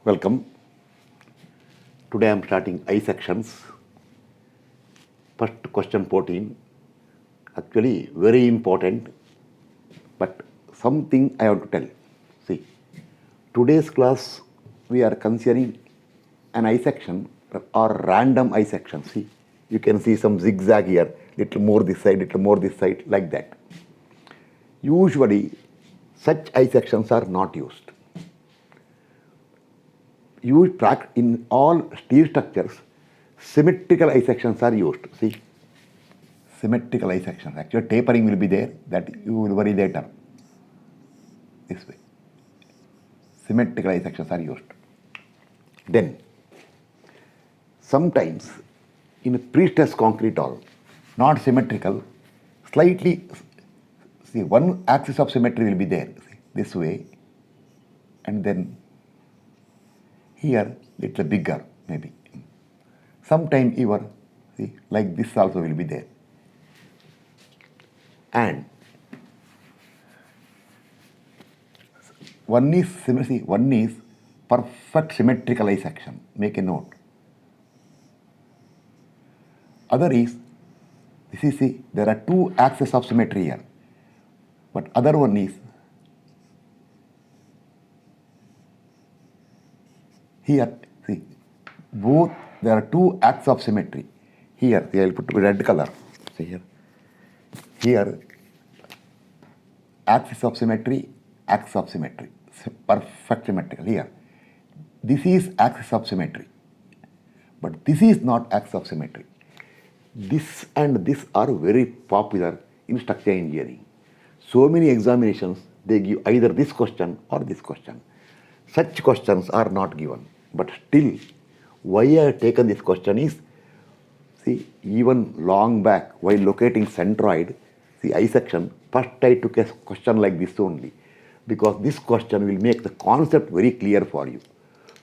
Welcome. Today I am starting I sections. First question 14. Actually very important, but something I have to tell. See, today's class we are considering an I section or random I section. See, you can see some zigzag here, little more this side, little more this side, like that. Usually such I sections are not used. In all steel structures, symmetrical I sections are used. See, symmetrical I sections. Actually, tapering will be there, that you will worry later. This way. Symmetrical I sections are used. Then, sometimes in a pre-stressed concrete wall, not symmetrical, slightly, see, one axis of symmetry will be there, see, this way, and then here little bigger maybe. Sometime even, see, like this also will be there. And one is perfect symmetrical I section. Make a note. Other is, this is, see, there are two axes of symmetry here. But other one is, here, see, both, there are two axes of symmetry. Here, see, I will put red color. See here. Here, axis of symmetry, perfect symmetrical. Here, this is axis of symmetry, but this is not axis of symmetry. This and this are very popular in structural engineering. So many examinations, they give either this question or this question. Such questions are not given. But still, why I have taken this question is, see, even long back, while locating centroid, see, I section, first I took a question like this only, because this question will make the concept very clear for you.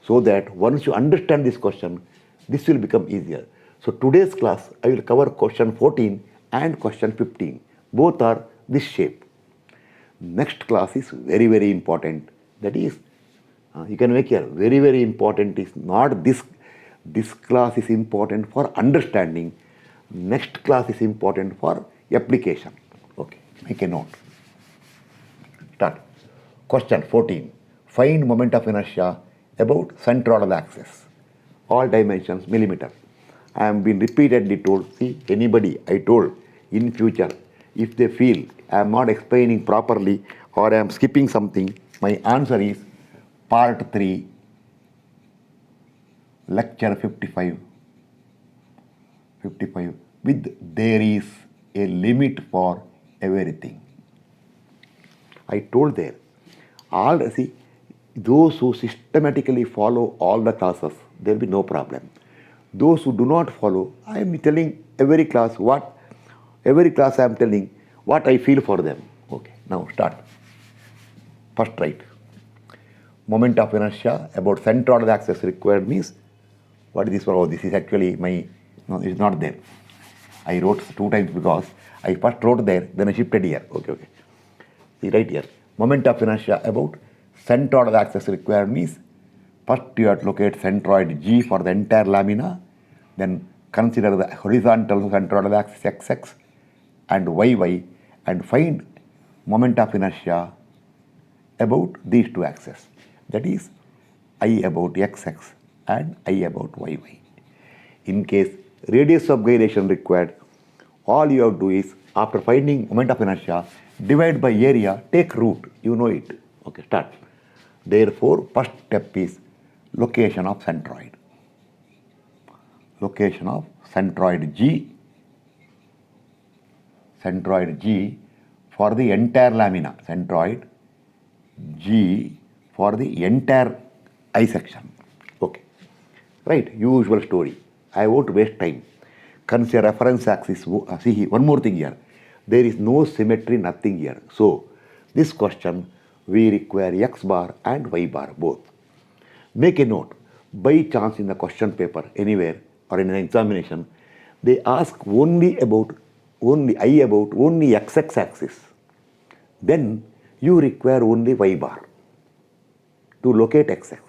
So that once you understand this question, this will become easier. So today's class, I will cover question 14 and question 15. Both are this shape. Next class is very, very important. That is, you can make here, very, very important is not this. This class is important for understanding. Next class is important for application. Okay, make a note. Start. Question 14. Find moment of inertia about centroidal axis. All dimensions millimeter. I am been repeatedly told, see, anybody I told in future, if they feel I am not explaining properly or I am skipping something, my answer is part 3, lecture 55, with there is a limit for everything. I told there, all, see, those who systematically follow all the classes, there will be no problem. Those who do not follow, I am telling every class I am telling what I feel for them. Okay, now start. First write. Moment of inertia about centroidal axis required means, what is this for? Oh, this is actually no, it's not there. I wrote 2 times because I first wrote there, then I shifted here. Okay. See, right here. Moment of inertia about centroidal axis required means, first you have to locate centroid G for the entire lamina, then consider the horizontal centroidal axis XX and YY, and find moment of inertia about these two axes. That is, I about XX and I about YY. In case radius of gyration required, all you have to do is, after finding moment of inertia, divide by area, take root. You know it. Okay, start. Therefore, first step is location of centroid. Location of centroid G for the entire lamina. Centroid G for the entire I section. Okay. Right, usual story. I won't waste time. Consider reference axis. See, one more thing here. There is no symmetry, nothing here. So, this question, we require X bar and Y bar both. Make a note. By chance in the question paper, anywhere, or in an examination, they ask only XX axis. Then you require only Y bar to locate XX.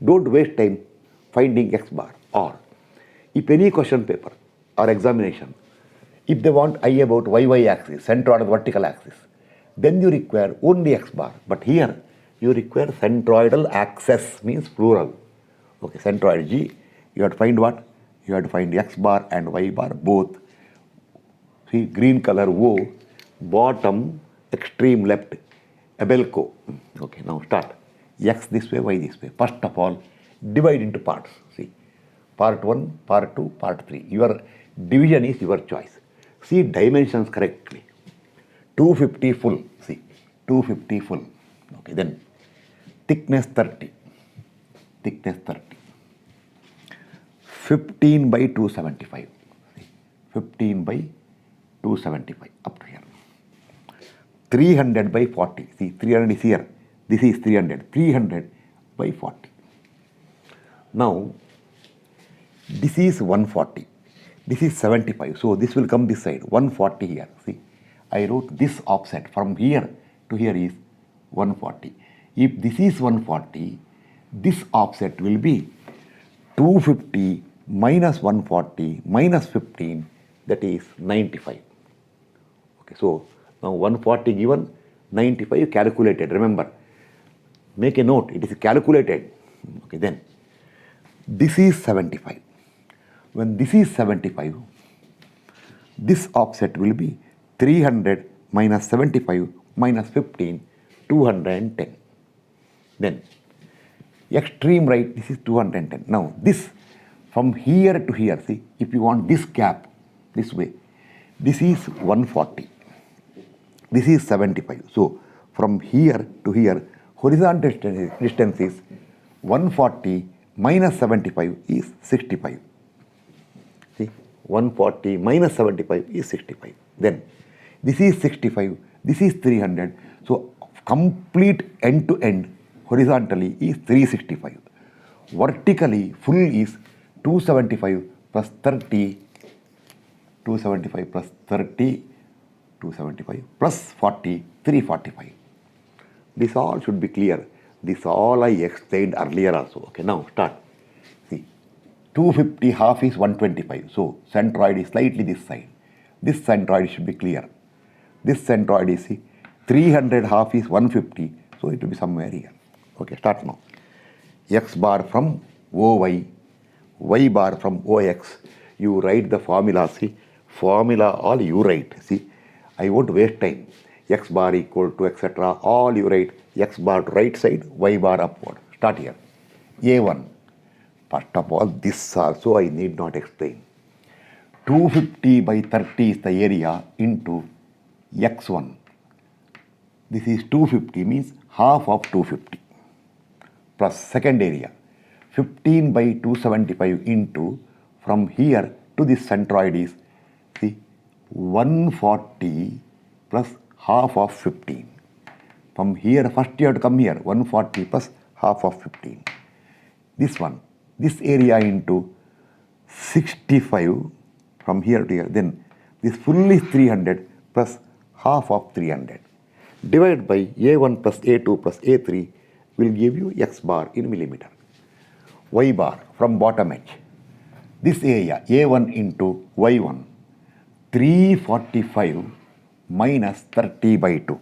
Don't waste time finding x bar. Or if any question paper or examination, if they want I about y axis, centroid vertical axis, then you require only x bar. But here you require centroidal axis, means plural. Okay, centroid G, you have to find what? You have to find x bar and y bar both. See, green color O, bottom extreme left, Abelco. Okay, now start. X this way, Y this way. First of all, divide into parts. See, part 1, part 2, part 3. Your division is your choice. See dimensions correctly. 250 full. See, 250 full. Okay, then thickness 30. Thickness 30. 15 by 275. See, 15 by 275 up to here. 300 by 40. See, 300 is here. This is 300. 300 by 40. Now, this is 140. This is 75. So, this will come this side. 140 here. See, I wrote this offset from here to here is 140. If this is 140, this offset will be 250 minus 140 minus 15, that is 95. Okay, so now 140 given, 95 calculated. Remember, make a note, it is calculated. Okay, then this is 75. When this is 75, this offset will be 300 minus 75 minus 15, 210. Then extreme right, this is 210. Now this from here to here, see, if you want this gap this way, this is 140. This is 75. So from here to here, horizontal distance is 140 minus 75 is 65. See, 140 minus 75 is 65. Then this is 65, this is 300. So complete end to end horizontally is 365. Vertically full is 275 plus 30, 275 plus 30, 275 plus 40, 345. This all should be clear. This all I explained earlier also. Okay, now start. See, 250 half is 125. So centroid is slightly this side. This centroid should be clear. This centroid is, see, 300 half is 150. So it will be somewhere here. Okay, start now. X bar from OY, Y bar from OX. You write the formula, see. Formula all you write. See, I won't waste time. X bar equal to etc. All you write. X bar to right side, Y bar upward. Start here. A1. First of all, this also I need not explain. 250 by 30 is the area into X1. This is 250 means half of 250 plus second area 15 by 275 into from here to this centroid is, see, 140 plus half of 15. From here first you have to come here 140 plus half of 15. This one, this area into 65 from here to here. Then this full is 300 plus half of 300. Divide by A1 plus A2 plus A3 will give you X bar in millimeter. Y bar from bottom edge. This area A1 into Y1, 345 minus 30 by 2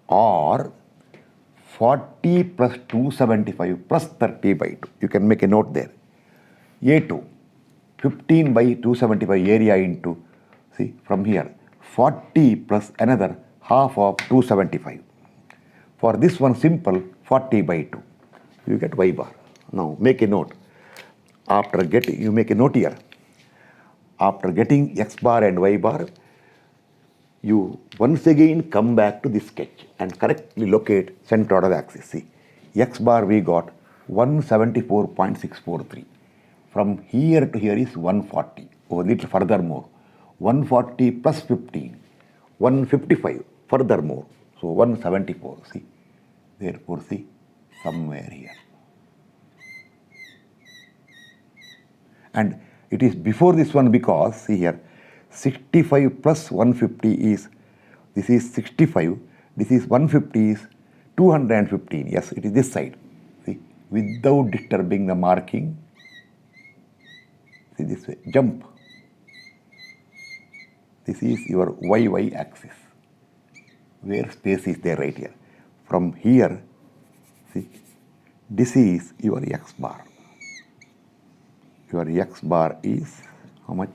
or 40 plus 275 plus 30 by 2. You can make a note there. A2, 15 by 275 area into, see, from here 40 plus another half of 275. For this one simple, 40 by 2. You get Y bar. Now make a note. After getting, you make a note here. After getting X bar and Y bar, you once again come back to this sketch and correctly locate centroid of axis. See, X bar we got 174.643. From here to here is 140. Or little furthermore, 140 plus 15, 155 furthermore. So 174. See, therefore see, somewhere here. And it is before this one because, see here, 65 plus 150 is, this is 65, this is 150 is 215. Yes, it is this side. See, without disturbing the marking. See this way, jump. This is your YY axis, where space is there right here. From here, see, this is your X bar. Your X bar is how much?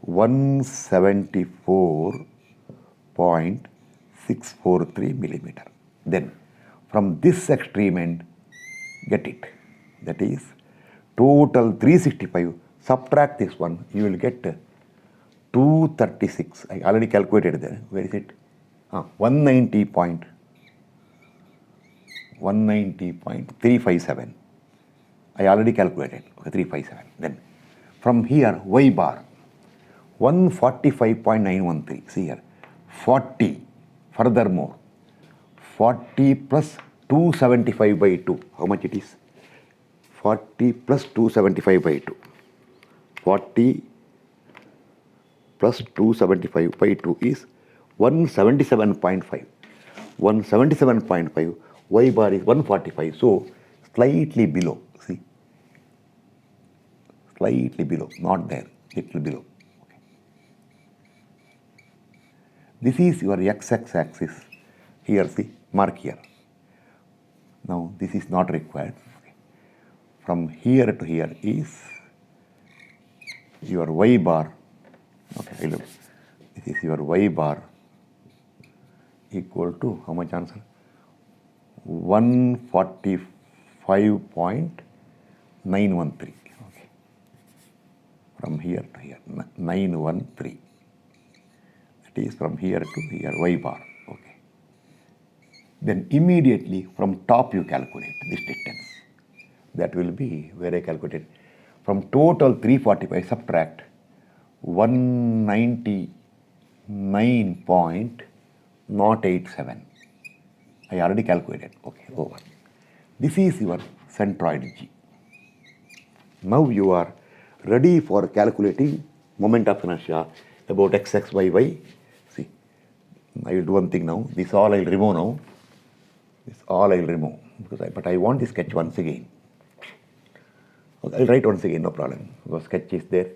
174.643 millimeter. Then from this extreme end, get it. That is total 365. Subtract this one, you will get 236. I already calculated there. Where is it? 190.357. I already calculated. Okay, 357. Then from here, Y bar 145.913. See here, 40. Furthermore, 40 plus 275 by 2. How much it is? 40 plus 275 by 2. 40 plus 275 by 2 is 177.5. 177.5. Y bar is 145. So slightly below. See, slightly below, not there, little below. Okay. This is your XX axis. Here, see, mark here. Now this is not required. Okay. From here to here is your Y bar. Okay, look. This is your Y bar equal to how much answer? 145.913. Okay. From here to here, 913. That is from here to here, Y bar. Okay. Then immediately from top you calculate this distance. That will be where I calculated. From total 345, subtract 199.087. I already calculated. Okay, over. This is your centroid G. Now you are ready for calculating moment of inertia about XX, YY. See, I will do one thing now. This all I will remove now. This all I will remove. But I want the sketch once again. Okay, I'll write once again, no problem. Because sketch is there.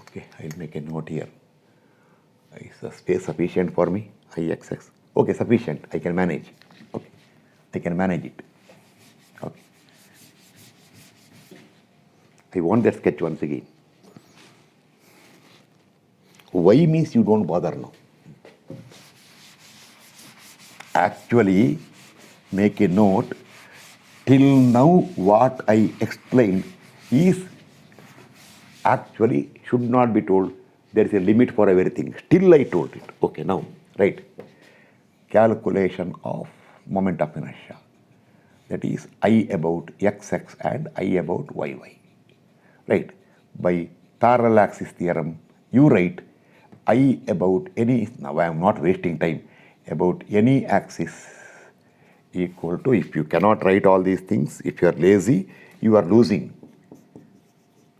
Okay, I'll make a note here. Is the space sufficient for me? IXX. Okay, sufficient. I can manage. Okay, I can manage it. Okay. I want that sketch once again. Y means you don't bother now. Actually, make a note. Till now, what I explained is actually should not be told. There is a limit for everything. Still I told it. Okay, now, right. Calculation of moment of inertia. That is I about XX and I about YY. Right. By parallel axis theorem, you write I about any, now I am not wasting time, about any axis equal to, if you cannot write all these things, if you are lazy, you are losing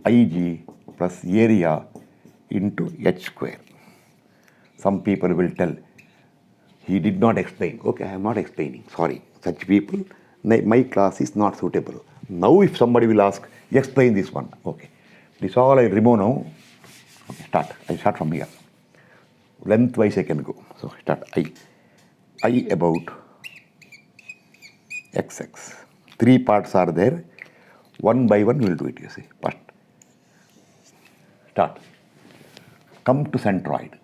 Ig plus area into h square. Some people will tell, he did not explain. Okay, I am not explaining. Sorry. Such people, my class is not suitable. Now if somebody will ask, explain this one. Okay. This all I remove now. Okay, start. I start from here. Lengthwise I can go. So start I about XX. Three parts are there. One by one we will do it, you see. First. Start. Come to centroid.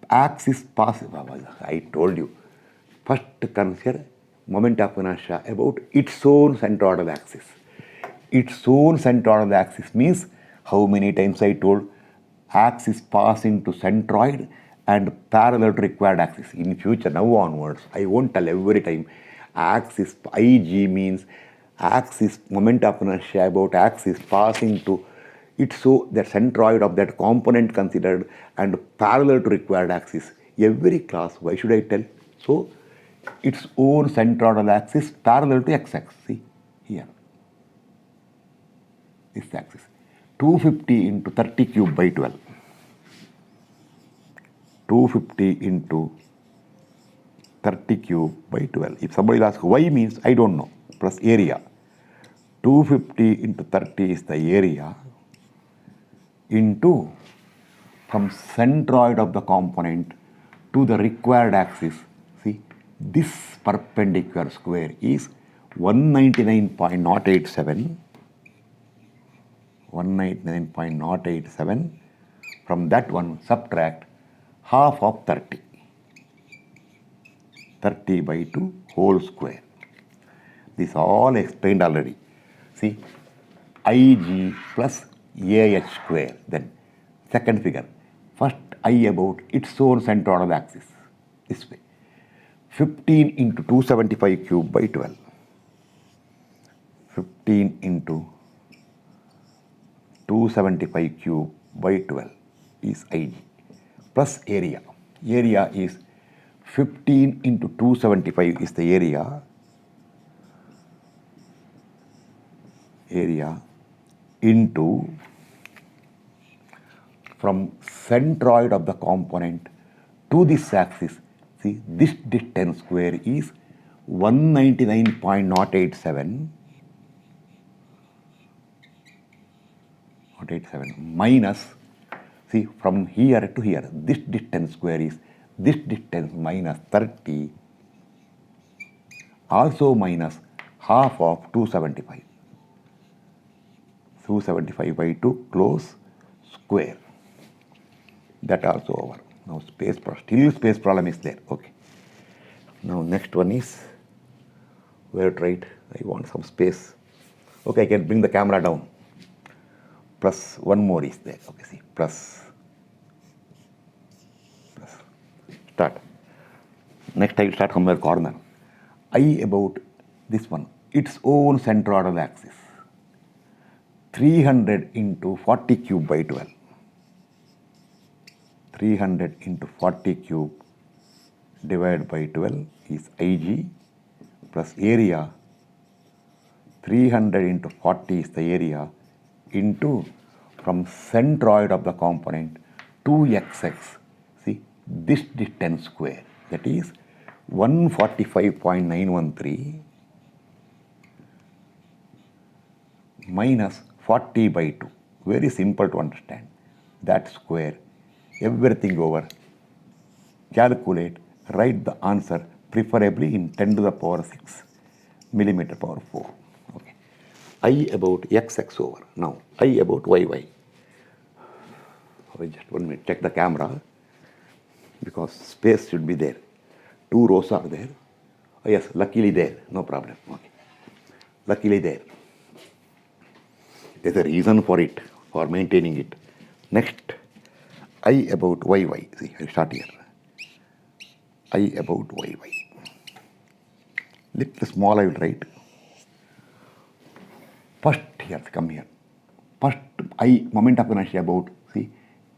Axis pass. I told you. First consider moment of inertia about its own centroidal axis. Its own centroidal axis means how many times I told axis passing to centroid and parallel to required axis. In future, now onwards, I won't tell every time. Axis Ig means axis moment of inertia about axis passing to it's so that centroid of that component considered and parallel to required axis. Every class, why should I tell? So, its own centroidal axis parallel to x-axis. See, here. This axis. 250 into 30 cube by 12. 250 into 30 cube by 12. If somebody asks y means I don't know, plus area. 250 into 30 is the area into from centroid of the component to the required axis. See, this perpendicular square is 199.087. 199.087. From that one, subtract half of 30. 30 by 2 whole square. This all explained already. See, IG plus AH square. Then second figure. First I about its own centroidal axis. This way. 15 into 275 cube by 12. 15 into 275 cube by 12 is IG. Plus area. Area is 15 into 275 is the area. Area into from centroid of the component to this axis. See, this distance square is 199.087 minus, see, from here to here, this distance square is this distance minus 30, also minus half of 275. 275 by 2 close square. That also over. Now still space problem is there. Okay. Now next one is where to write. I want some space. Okay, I can bring the camera down. Plus one more is there. Okay, see, plus. Start. Next I will start from the corner. I about this one, its own centroidal axis. 300 into 40 cube by 12. 300 into 40 cube divided by 12 is IG plus area. 300 into 40 is the area into from centroid of the component to XX. See, this distance square, that is 145.913 minus 40 by 2. Very simple to understand. That square, everything over, calculate, write the answer preferably in 10 to the power 6 millimeter power 4. Okay. I about XX over. Now I about YY. Just 1 minute, check the camera because space should be there. 2 rows are there. Oh yes, luckily there, no problem. Okay. Luckily there. There's a reason for it, for maintaining it. Next, I about YY. See, I start here. I about YY. Little small I will write. First here, come here. First I moment of inertia about, see,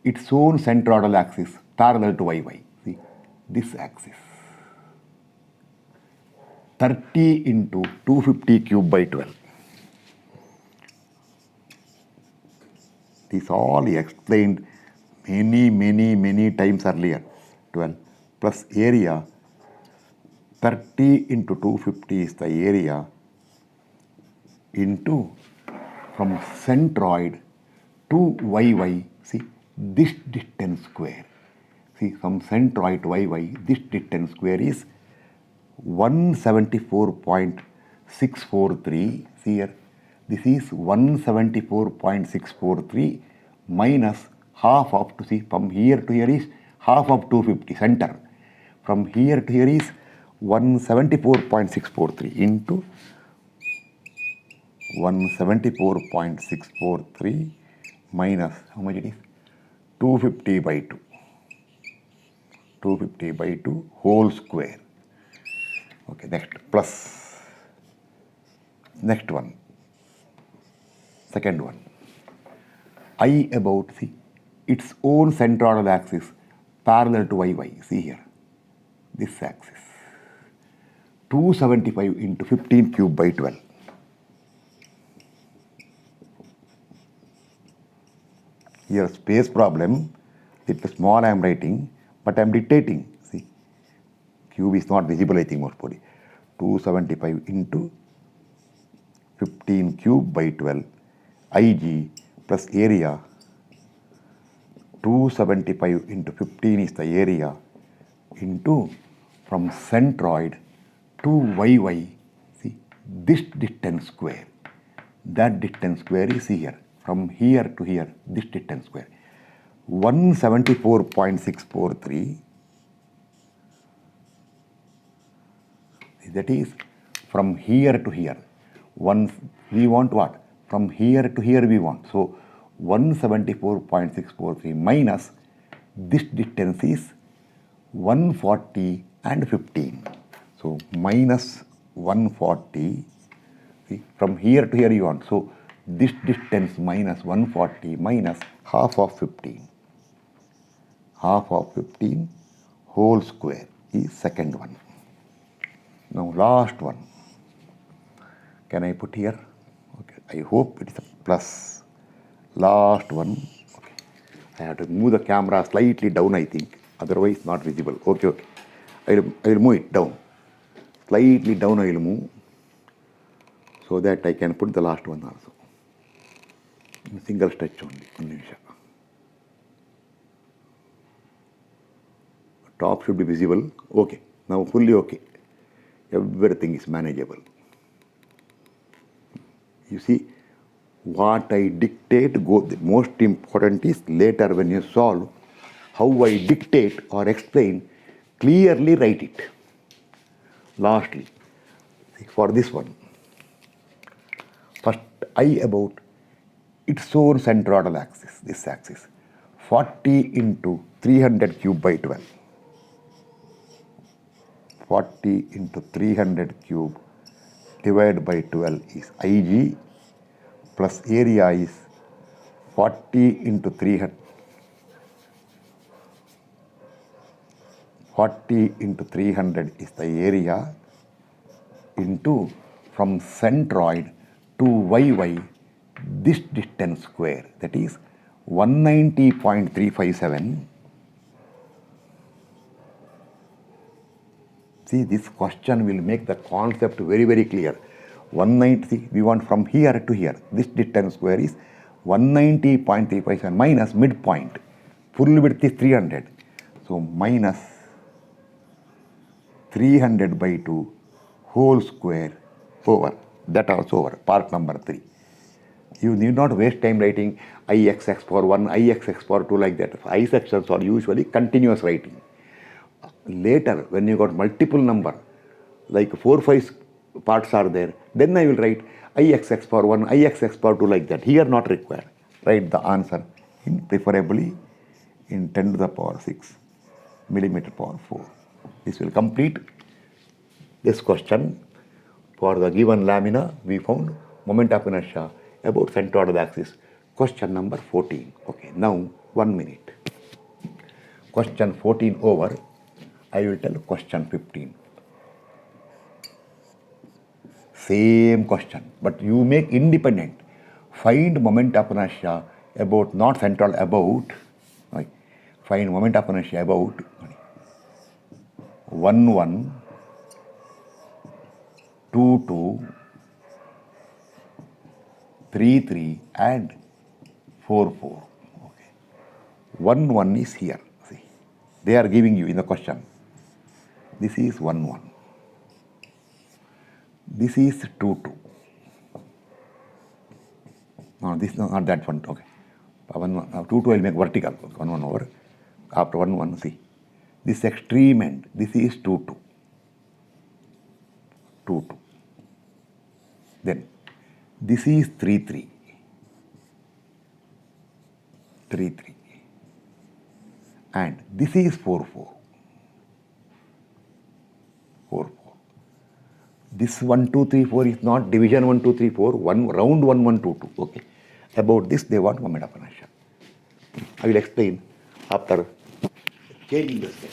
its own centroidal axis parallel to YY. See, this axis. 30 into 250 cube by 12. This all explained many times earlier. 12 plus area. 30 into 250 is the area into from centroid to YY. See, this distance square. See, from centroid to YY, this distance square is 174.643. See here, this is 174.643 minus half of, to see, from here to here is half of 250, center. From here to here is 174.643 into 174.643 minus, how much it is? 250 by 2. 250 by 2 whole square. Okay, next, plus. Next one. Second one. I about, see, its own centroidal axis parallel to YY. See here, this axis. 275 into 15 cube by 12. Here space problem, it's small I am writing, but I am dictating. See, cube is not visible, I think, most probably. 275 into 15 cube by 12 Ig plus area. 275 into 15 is the area into from centroid to YY. See, this distance square. That distance square is here. From here to here, this distance square. 174.643. That is from here to here. We want what? From here to here we want. So 174.643 minus this distance is 140 and 15. So minus 140. See, from here to here you want. So this distance minus 140 minus half of 15. Half of 15 whole square is second one. Now last one. Can I put here? Okay. I hope it is a plus. Last one. Okay. I have to move the camera slightly down, I think. Otherwise not visible. Okay, okay. I will move it down. Slightly down I will move. So that I can put the last one also. In single stretch only. Top should be visible. Okay. Now fully okay. Everything is manageable. You see, what I dictate, the most important is later when you solve, how I dictate or explain, clearly write it. Lastly, for this one, first I about its own centroidal axis, this axis, 40 into 300 cube by 12. 40 into 300 cube divided by 12 is Ig plus area is 40 into 300. 40 into 300 is the area into from centroid to YY this distance square, that is 190.357. See, this question will make the concept very, very clear. 190, we want from here to here. This distance square is 190.357 minus midpoint. Full width is 300. So minus 300 by 2 whole square over. That also over. Part number 3. You need not waste time writing Ixx power 1, Ixx power 2 like that. I sections are usually continuous writing. Later, when you got multiple number, like 4, 5 parts are there, then I will write Ixx power 1, Ixx power 2 like that. Here not required. Write the answer preferably in 10 to the power 6 millimeter power 4. This will complete this question. For the given lamina, we found moment of inertia about centroidal axis. Question number 14. Okay, now 1 minute. Question 14 over. I will tell question 15. Same question, but you make independent. Find moment of inertia about, not central, about. Right. Find moment of inertia about 1, 1, 2, 2, 3, 3 and 4, 4. Okay. 1, 1 is here. See, they are giving you in the question. This is 1, 1. This is 2, 2. No, this is not that one. Okay. 1, 1, 2, 2 will make vertical. 1, 1 over. After 1, 1, see. This extreme end, this is 2, 2. 2, 2. Then this is 3, 3. 3, 3. And this is 4, 4. 4, 4. This 1, 2, 3, 4 is not division 1, 2, 3, 4. Round 1, 1, 2, 2. Okay. About this, they want moment of inertia. I will explain after changing the sketch.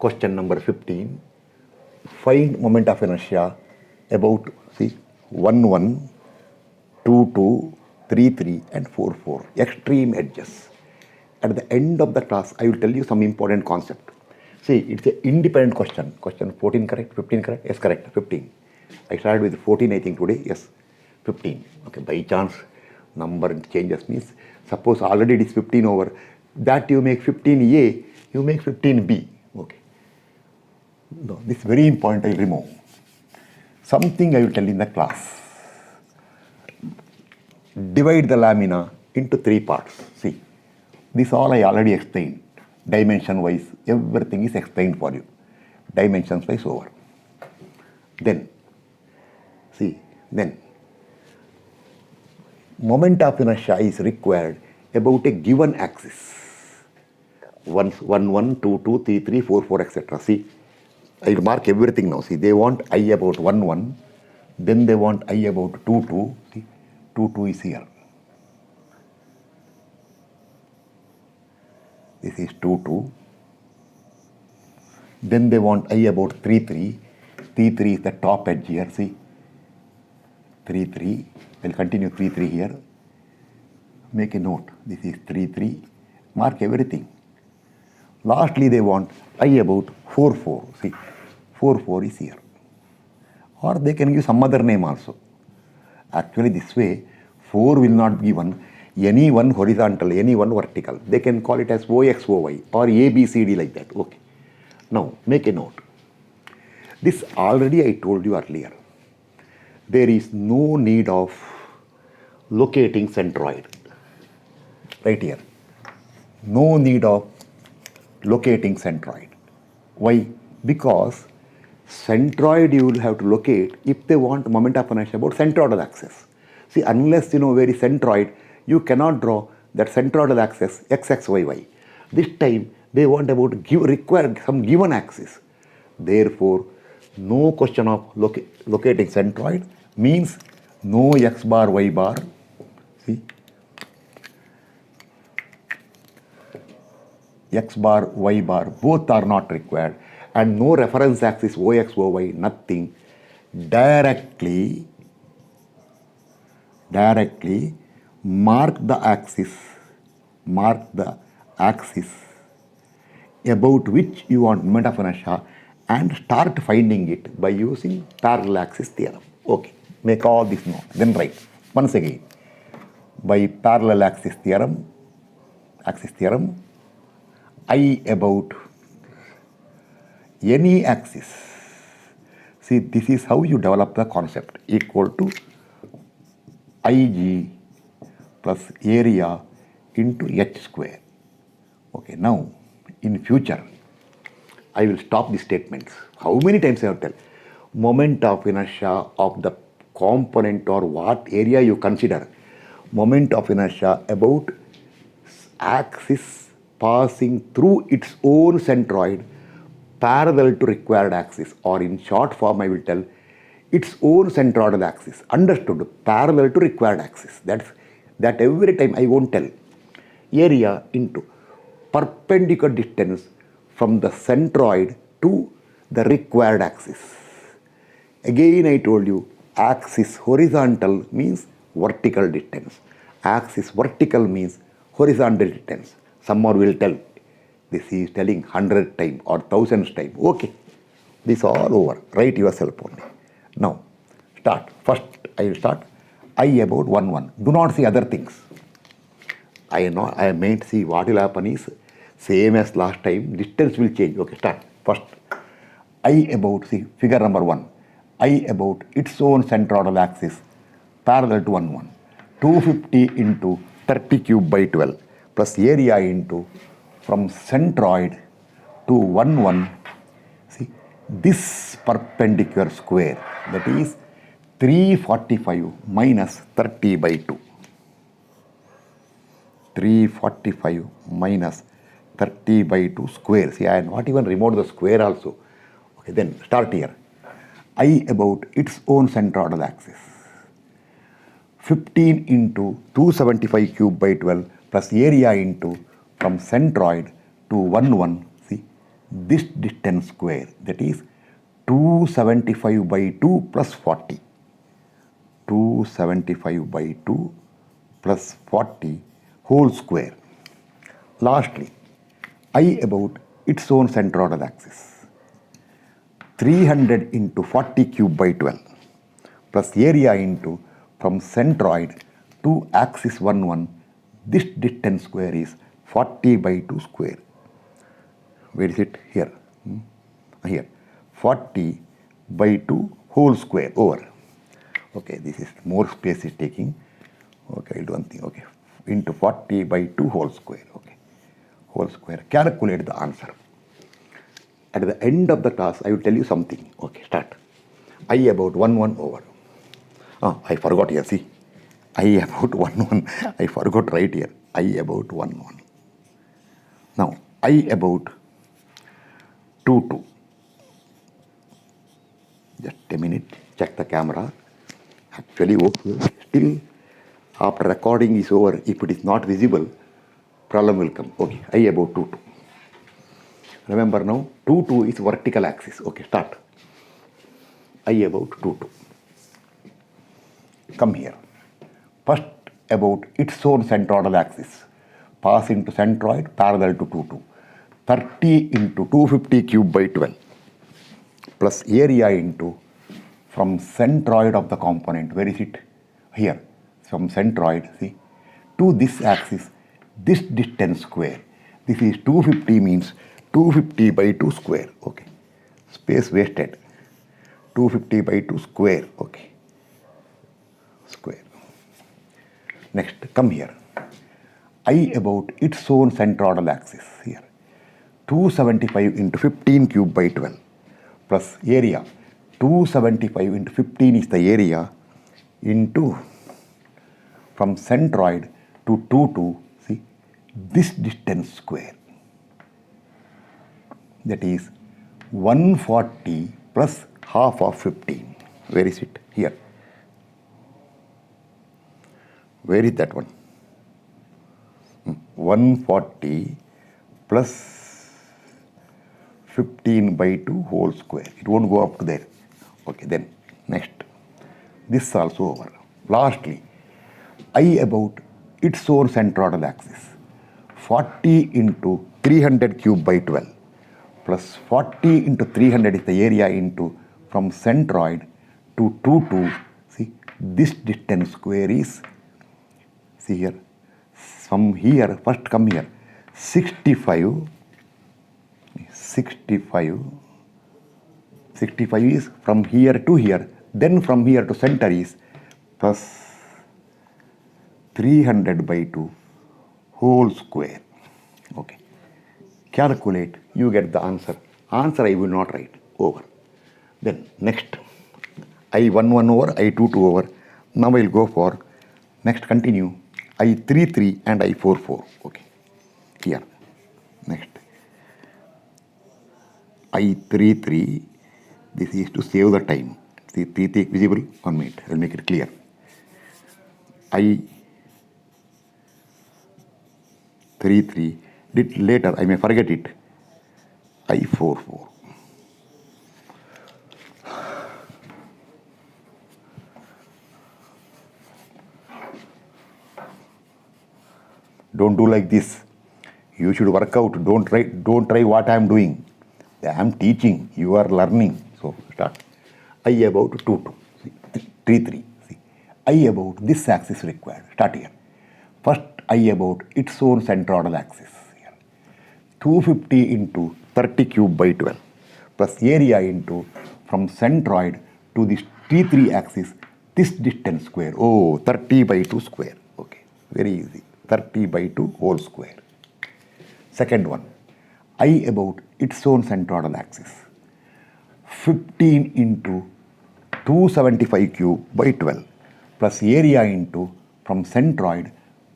Question number 15. Find moment of inertia about, see, 1, 1, 2, 2, 3, 3 and 4, 4. Extreme edges. At the end of the class, I will tell you some important concept. See, it's an independent question. Question 14 correct? 15 correct? Yes, correct. 15. I started with 14, I think, today. Yes, 15. Okay, by chance, number changes means, suppose already it is 15 over, that you make 15A, you make 15B. Okay. No, this is very important, I will remove. Something I will tell in the class. Divide the lamina into 3 parts. See, this all I already explained. Dimension wise, everything is explained for you. Dimensions wise over. Then, see, then, moment of inertia is required about a given axis. 1, 1, 2, 2, 3, 3, 4, 4, etc. See, I will mark everything now. See, they want I about 1, 1. Then they want I about 2, 2. See, 2, 2 is here. This is 2, 2. Then they want I about 3, 3. 3, 3 is the top edge here. See, 3, 3. I'll continue 3, 3 here. Make a note. This is 3, 3. Mark everything. Lastly, they want I about 4, 4. See, 4, 4 is here. Or they can give some other name also. Actually, this way, 4 will not be given any one horizontal, any one vertical. They can call it as OX, OY or ABCD like that. Okay. Now, make a note. This already I told you earlier. There is no need of locating centroid. Right here. No need of locating centroid. Why? Because centroid you will have to locate if they want moment of inertia about centroidal axis. See, unless you know where is centroid, you cannot draw that centroidal axis x, y, y. This time they want about required some given axis. Therefore, no question of locating centroid means no x bar, y bar. See, x bar, y bar, both are not required, and no reference axis OX, OY, nothing. Directly mark the axis about which you want moment of inertia and start finding it by using parallel axis theorem. Okay, make all this note, then write once again. By parallel axis theorem, I about any axis. See, this is how you develop the concept, equal to Ig plus area into h square. Okay, now in future, I will stop the statements. How many times I have to tell? Moment of inertia of the component or what area you consider. Moment of inertia about axis passing through its own centroid parallel to required axis, or in short form I will tell its own centroidal axis. Understood? Parallel to required axis. That every time I won't tell. Area into perpendicular distance from the centroid to the required axis. Again I told you, axis horizontal means vertical distance. Axis vertical means horizontal distance. Some more will tell. This is telling 100 times or 1000 times. Okay. This all over. Write yourself only. Now, start. First, I will start. I about 1, 1. Do not see other things. I may see what will happen is same as last time. Distance will change. Okay, start. First, I about, see, figure number 1. I about its own centroidal axis parallel to 1, 1. 250 into 30 cube by 12 plus area into from centroid to 1, 1. See, this perpendicular square, that is 345 minus 30 by 2. 345 minus 30 by 2 square. See, I have not even removed the square also. Okay, then start here. I about its own centroidal axis. 15 into 275 cube by 12 plus area into from centroid to 1, 1. See, this distance square, that is 275 by 2 plus 40. 275 by 2 plus 40 whole square. Lastly, I about its own centroidal axis. 300 into 40 cube by 12 plus area into from centroid to axis 1, 1. This distance square is 40 by 2 square. Where is it? Here. Here. 40 by 2 whole square over. Okay, this is more space is taking. Okay, I'll do one thing. Okay, into 40 by 2 whole square. Okay, whole square. Calculate the answer. At the end of the class, I will tell you something. Okay, start. I about 1, 1 over. I forgot here. See, I about 1, 1. I forgot right here. I about 1, 1. Now, I about 2, 2. Just a minute. Check the camera. Actually, okay. Still, after recording is over, if it is not visible, problem will come. Okay, I about 2, 2. Remember now, 2, 2 is vertical axis. Okay, start. I about 2, 2. Come here. First, about its own centroidal axis. Pass into centroid parallel to 2, 2. 30 into 250 cube by 12 plus area into from centroid of the component. Where is it? Here. From centroid, see, to this axis, this distance square. This is 250 means 250 by 2 square. Okay. Space wasted. 250 by 2 square. Okay. Square. Next, come here. I about its own centroidal axis here. 275 into 15 cube by 12 plus area. 275 into 15 is the area into from centroid to 2, 2, see, this distance square. That is 140 plus half of 15. Where is it? Here. Where is that one? 140 plus 15 by 2 whole square. It won't go up to there. Okay, then next. This also over. Lastly, I about its own centroidal axis. 40 into 300 cube by 12 plus 40 into 300 is the area into from centroid to 2, 2. See, this distance square is, see here, from here, first come here, 65 is from here to here, then from here to center is plus 300 by 2 whole square. Okay. Calculate, you get the answer. Answer I will not write, over. Then next, I 1, 1 over, I 2, 2 over. Now I will go for, next continue, I 3, 3 and I 4, 4. Okay. Here. Next. I 3, 3. This is to save the time. See, 3, 3 visible? 1 minute. I will make it clear. I 3, 3. Did later, I may forget it. I 4, 4. Don't do like this. You should work out. Don't try what I am doing. I am teaching. You are learning. So start. I about 2, 2. See, 3, 3. See, I about this axis required. Start here. First, I about its own centroidal axis. Here. 250 into 30 cube by 12 plus area into from centroid to this T3 axis, this distance square. Oh, 30 by 2 square. Okay, very easy. 30 by 2 whole square. Second one, I about its own centroidal axis. 15 into 275 cube by 12 plus area into from centroid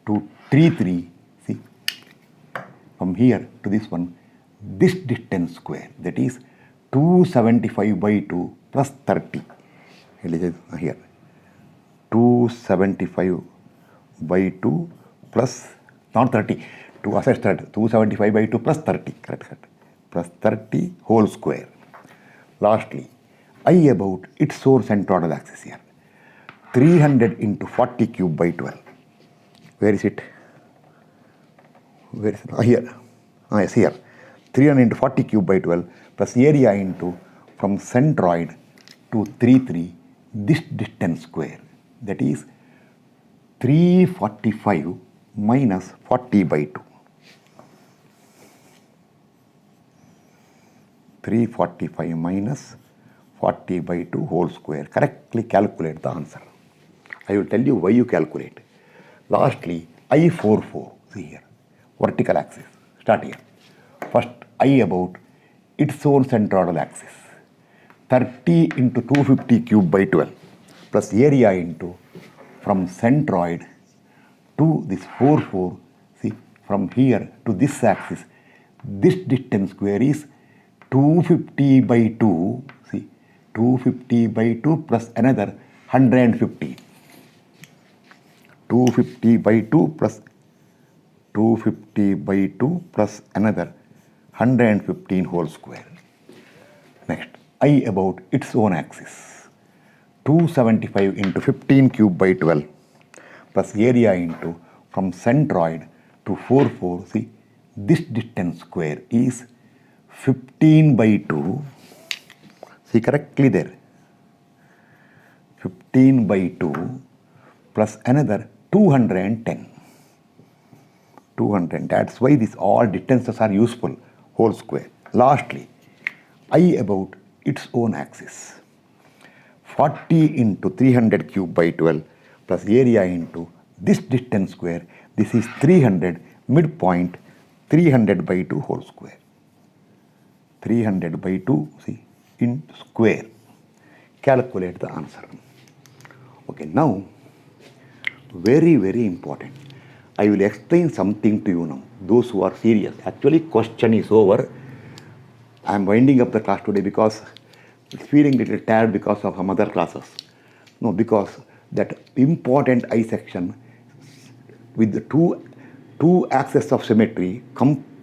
to 3, 3. See, from here to this one, this distance square, that is 275 by 2 plus 30. Here, 275 by 2 plus, not 30, to assess 275 by 2 plus 30, correct. plus 30 whole square. Lastly, I about its source and total axis here. 300 into 40 cube by 12. Where is it? Where is it? Here. Yes, here. 300 into 40 cube by 12 plus area into from centroid to 3, this distance square. That is 345 minus 40 by 2. 345 minus 40 by 2 whole square. Correctly calculate the answer. I will tell you why you calculate. Lastly, I44. See here. Vertical axis. Start here. First, I about its source and total axis. 30 into 250 cube by 12 plus area into from centroid to this 4. See, from here to this axis, this distance square is 250 by 2. See, 250 by 2 plus another 150. 250 by 2 plus 250 by 2 plus another 115 whole square. Next, I about its own axis. 275 into 15 cube by 12 plus area into from centroid to 4. See, this distance square is 15 by 2. See correctly there. 15 by 2 plus another 210. 210. That's why these all distances are useful. Whole square. Lastly, I about its own axis. 40 into 300 cube by 12 plus area into this distance square. This is 300, midpoint 300 by 2 whole square. 300 by 2, see, in square. Calculate the answer. Okay, now, very, very important. I will explain something to you now. Those who are serious. Actually, question is over. I am winding up the class today because it's feeling a little tired because of some other classes. No, because that important I section with the two axes of symmetry,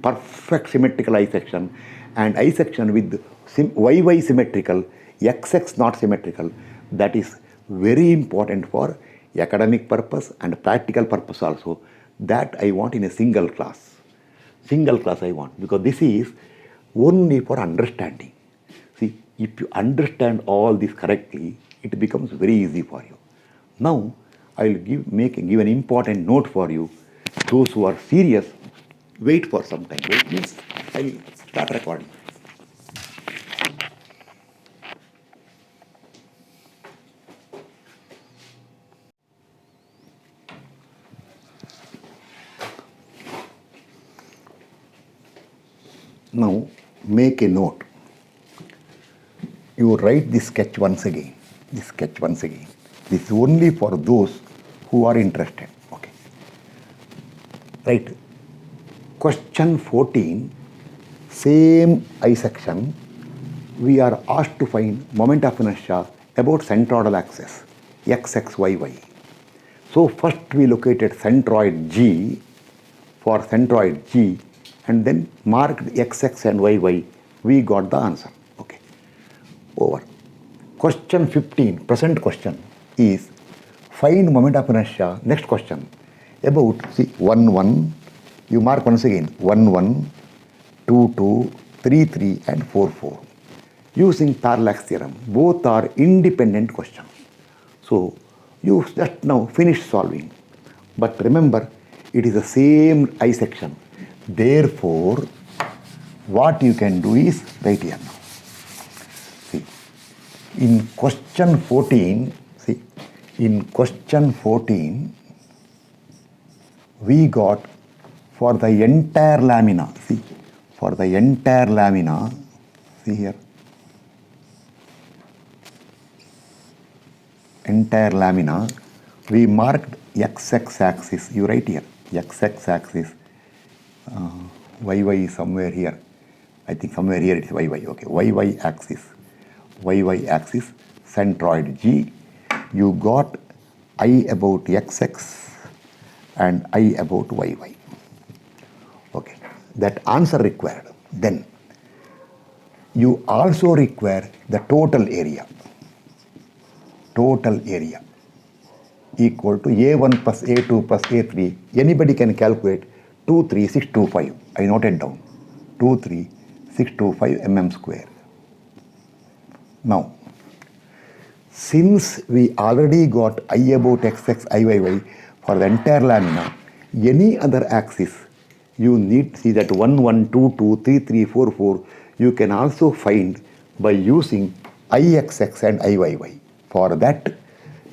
perfect symmetrical I section, and I section with YY symmetrical, XX not symmetrical, that is very important for academic purpose and practical purpose also. That I want in a single class. Single class I want, because this is only for understanding. See, if you understand all this correctly, it becomes very easy for you. Now, I will give an important note for you. Those who are serious, wait for some time. Wait means I will start recording. Now, make a note. You write this sketch once again. This is only for those who are interested. Okay. Right. Question 14, same I section. We are asked to find moment of inertia about centroidal axis, XX, YY. So first we located centroid G for centroid G, and then marked XX and YY, we got the answer. Okay. Over. Question 15, present question is find moment of inertia. Next question about, see, 1, 1, you mark once again, 1, 1, 2, 2, 3, 3 and 4, 4. Using parallax theorem, both are independent questions. So you just now finish solving. But remember, it is the same I section. Therefore, what you can do is right here now. See, in question 14, we got for the entire lamina, see here, entire lamina, we marked XX axis, you write here, XX axis, YY is somewhere here. I think somewhere here it is YY. Okay, YY axis, centroid G. You got I about XX and I about YY. Okay, that answer required. Then you also require the total area equal to A1 plus A2 plus A3. Anybody can calculate 23625. I noted down 23625 mm square. Now, since we already got I about XX, IYY for the entire lamina, any other axis you need see that 1, 1, 2, 2, 3, 3, 4, 4 you can also find by using IXX and IYY. For that,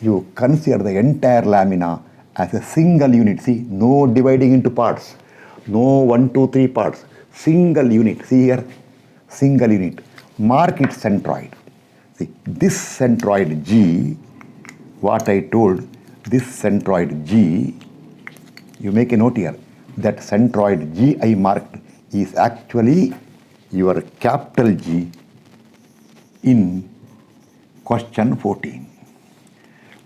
you consider the entire lamina as a single unit. See, no dividing into parts, no 1, 2, 3 parts, single unit. See here, single unit. Mark its centroid. See, this centroid G, what I told, this centroid G, you make a note here, that centroid G I marked is actually your capital G in question 14.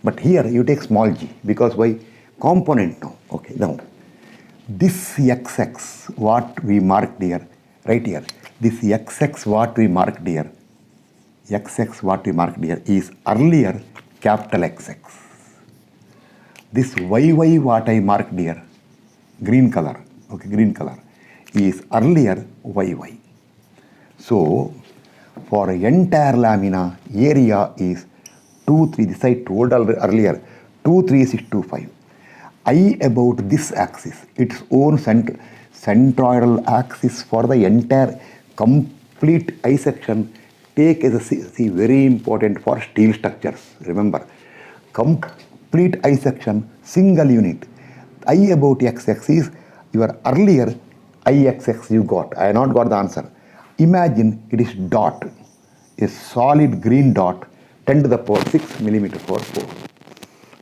But here you take small g because why? Component now. Okay, now this XX what we marked here, right here, this XX what we marked here, XX what we marked here is earlier capital XX. This YY what I marked here, green color, okay, green color, is earlier YY. So, for entire lamina, area is 2, 3, this I told earlier, 23625. I about this axis, its own centroidal axis for the entire complete I section, take as a, see, very important for steel structures. Remember, complete I section, single unit. I about XX is your earlier IXX you got. I have not got the answer. Imagine it is dot, a solid green dot, 10 to the power 6 millimeter per 4.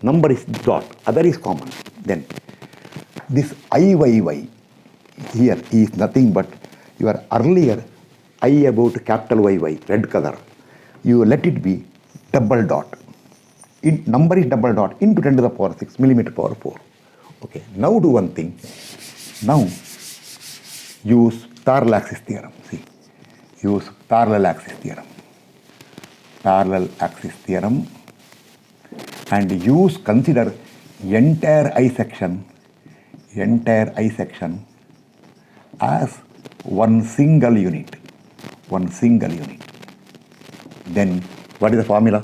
Number is dot, other is common. Then this IYY here is nothing but your earlier I about capital YY, red color. You let it be double dot. Number is double dot into 10 to the power 6 millimeter per 4. Okay, now do one thing. Now use parallel axis theorem. See, use parallel axis theorem. Parallel axis theorem and consider entire I section as one single unit. Then what is the formula?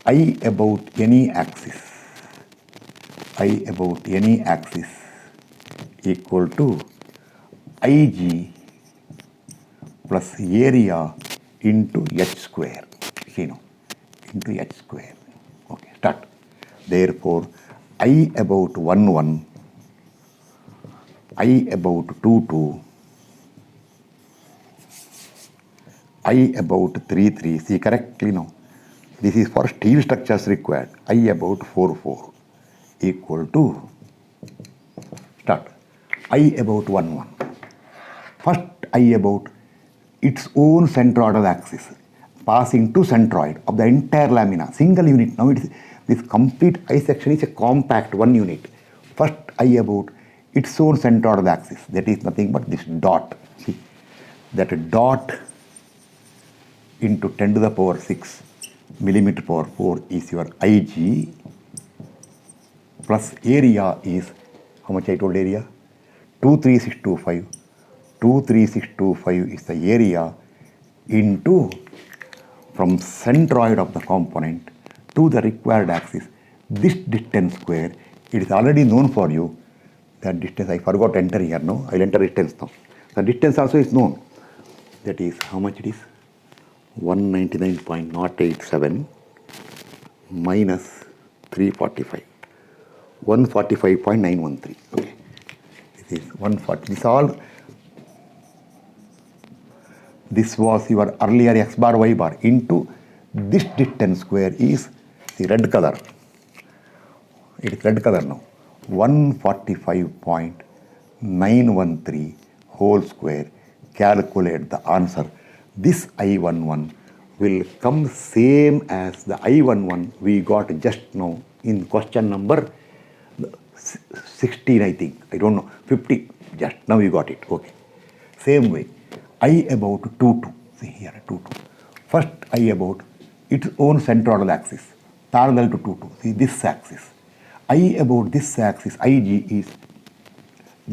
I about any axis equal to IG plus area into H square. See now, into H square. Okay, start. Therefore, I about 1, 1, I about 2, 2, I about 3, 3. See correctly now. This is for steel structures required. I about 4, 4 equal to, start, I about 1, 1. First I about its own centroidal axis passing to centroid of the entire lamina, single unit. Now this complete I section is a compact one unit. First I about its own centroidal axis, that is nothing but this dot. See, that dot into 10 to the power 6 millimeter per 4 is your IG plus area is, how much I told area? 23625. 23625 is the area into from centroid of the component to the required axis. This distance square, it is already known for you. That distance, I forgot to enter here, no? I will enter distance now. The distance also is known. That is, how much it is? 199.087 minus 345. 145.913. Okay. This is 140. This all. This was your earlier x bar y bar into this distance square is the red color. It is red color now. 145.913 whole square. Calculate the answer. This I11 will come same as the I11 we got just now in question number 16, I think. I don't know. 50. Just now you got it. Okay. Same way. I about 2, 2. See here, 2, 2. First, I about its own centroidal axis, parallel to 2, 2. See this axis. I about this axis, IG is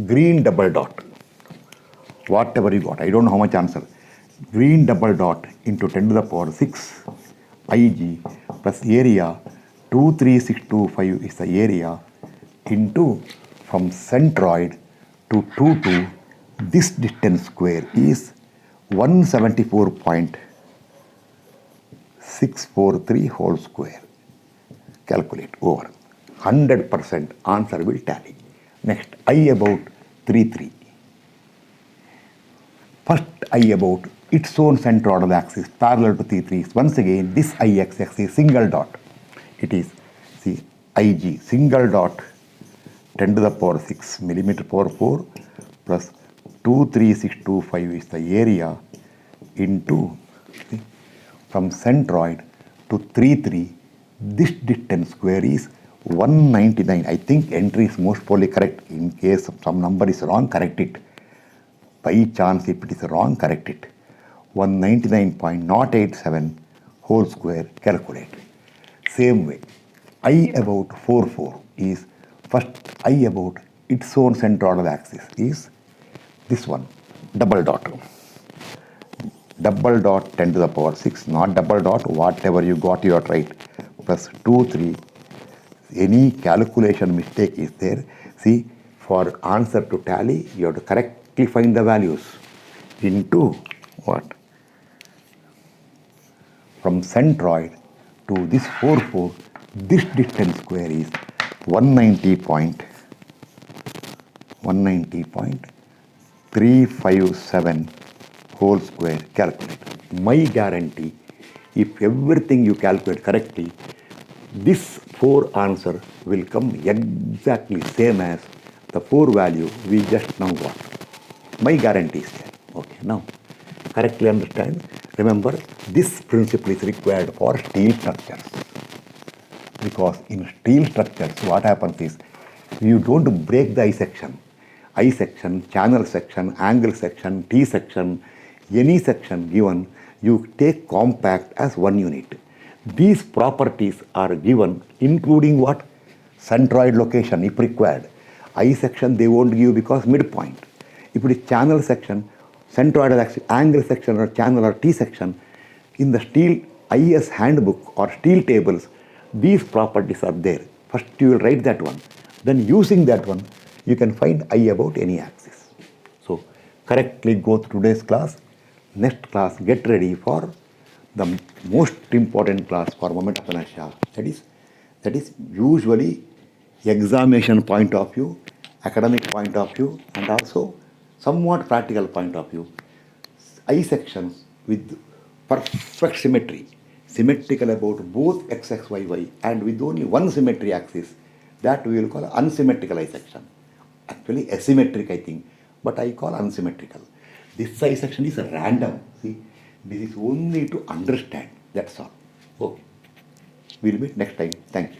green double dot. Whatever you got, I don't know how much answer. Green double dot into 10 to the power 6 IG plus area 23625 is the area into from centroid to 2 to this distance square is 174.643 whole square. Calculate over. 100% answer will tally. Next, I about 3, 3. First, I about its own centroidal axis parallel to T3. Once again, this IX axis single dot. It is, see, IG single dot 10 to the power 6 millimeter power 4 plus 23625 is the area into, see, from centroid to 3, 3. This distance square is 199. I think entry is most probably correct. In case some number is wrong, correct it. By chance, if it is wrong, correct it. 199.087 whole square, calculate. Same way, I about 4, 4 is first I about its own centroidal axis is this one, double dot. Double dot 10 to the power 6, not double dot, whatever you got, you are right. Plus 2, 3. Any calculation mistake is there. See, for answer to tally, you have to correctly find the values into what? From centroid to this 4, 4, this distance square is 190.357 whole square, calculate. My guarantee, if everything you calculate correctly, this 4 answer will come exactly same as the 4 value we just now got. My guarantee is there. Okay, now correctly understand. Remember, this principle is required for steel structures. Because in steel structures, what happens is, you don't break the I section, channel section, angle section, T section, any section given, you take compact as one unit. These properties are given including what? Centroid location if required. I section they won't give because midpoint. If it is channel section, centroidal axis, angle section or channel or T section, in the steel IS handbook or steel tables, these properties are there. First you will write that one. Then using that one, you can find I about any axis. So correctly go through today's class. Next class, get ready for the most important class for moment of inertia. That is usually examination point of view, academic point of view, and also somewhat practical point of view. I sections with perfect symmetry, symmetrical about both x, x, y, y, and with only one symmetry axis, that we will call unsymmetrical I section. Actually asymmetric, I think, but I call unsymmetrical. This I section is random. See, this is only to understand. That's all. Okay. We'll meet next time. Thank you.